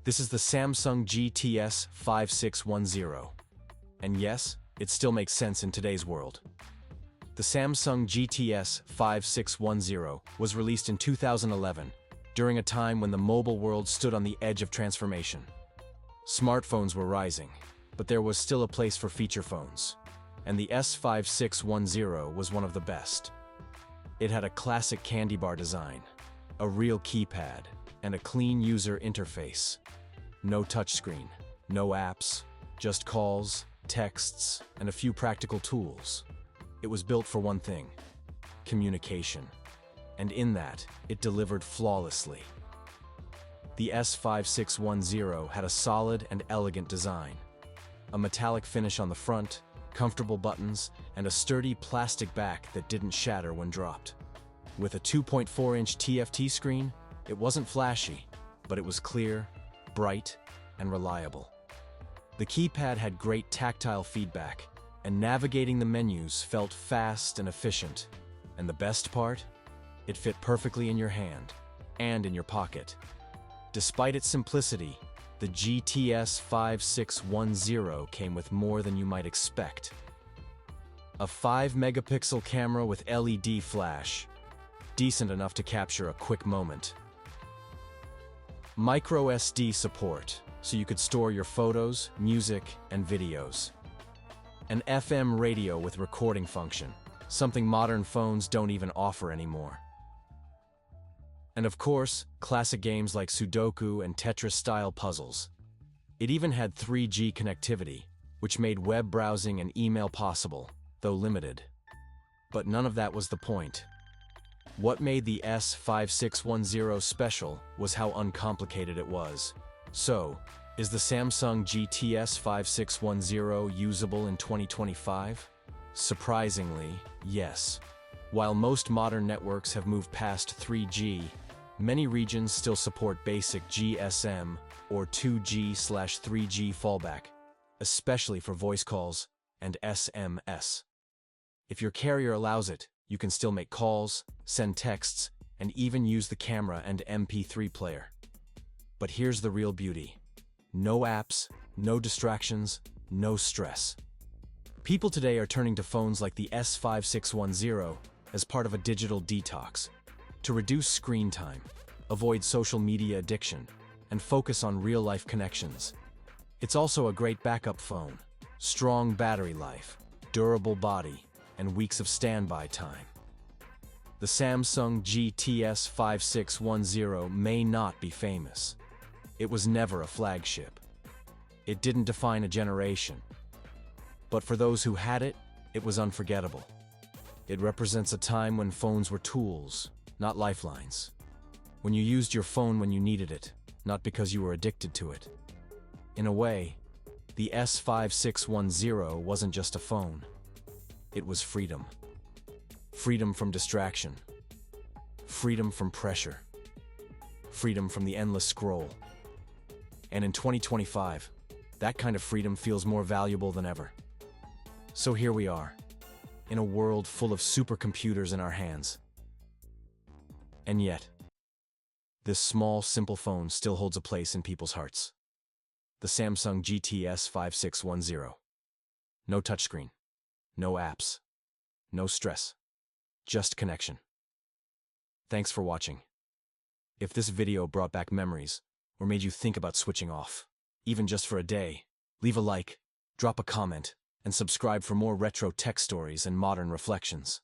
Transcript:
This is the Samsung GT-S5610. And yes, it still makes sense in today's world. The Samsung GT-S5610 was released in 2011, during a time when the mobile world stood on the edge of transformation. Smartphones were rising, but there was still a place for feature phones, and the S5610 was one of the best. It had a classic candy bar design, a real keypad, and a clean user interface. No touchscreen, no apps, just calls, texts, and a few practical tools. It was built for one thing: communication. And in that, it delivered flawlessly. The S5610 had a solid and elegant design. A metallic finish on the front, comfortable buttons, and a sturdy plastic back that didn't shatter when dropped. With a 2.4-inch TFT screen, it wasn't flashy, but it was clear, bright, and reliable. The keypad had great tactile feedback, and navigating the menus felt fast and efficient. And the best part? It fit perfectly in your hand and in your pocket. Despite its simplicity, the GT-S5610 came with more than you might expect. A 5-megapixel camera with LED flash, decent enough to capture a quick moment. Micro SD support, so you could store your photos, music, and videos. An FM radio with recording function, something modern phones don't even offer anymore. And of course, classic games like Sudoku and Tetris-style puzzles. It even had 3G connectivity, which made web browsing and email possible, though limited. But none of that was the point. What made the S5610 special was how uncomplicated it was. So, is the Samsung GT-S5610 usable in 2025? Surprisingly, yes. While most modern networks have moved past 3G, many regions still support basic GSM or 2G/3G fallback, especially for voice calls and SMS. If your carrier allows it, you can still make calls, send texts, and even use the camera and MP3 player. But here's the real beauty. No apps, no distractions, no stress. People today are turning to phones like the S5610 as part of a digital detox, to reduce screen time, avoid social media addiction, and focus on real-life connections. It's also a great backup phone, strong battery life, durable body, and weeks of standby time. The Samsung GT-S5610 may not be famous. It was never a flagship. It didn't define a generation. But for those who had it, it was unforgettable. It represents a time when phones were tools, not lifelines. When you used your phone when you needed it, not because you were addicted to it. In a way, the S5610 wasn't just a phone. It was freedom. Freedom from distraction. Freedom from pressure. Freedom from the endless scroll. And in 2025, that kind of freedom feels more valuable than ever. So here we are, in a world full of supercomputers in our hands. And yet, this small, simple phone still holds a place in people's hearts. The Samsung GT-S5610. No touchscreen. No apps. No stress. Just connection. Thanks for watching. If this video brought back memories, or made you think about switching off, even just for a day, leave a like, drop a comment, and subscribe for more retro tech stories and modern reflections.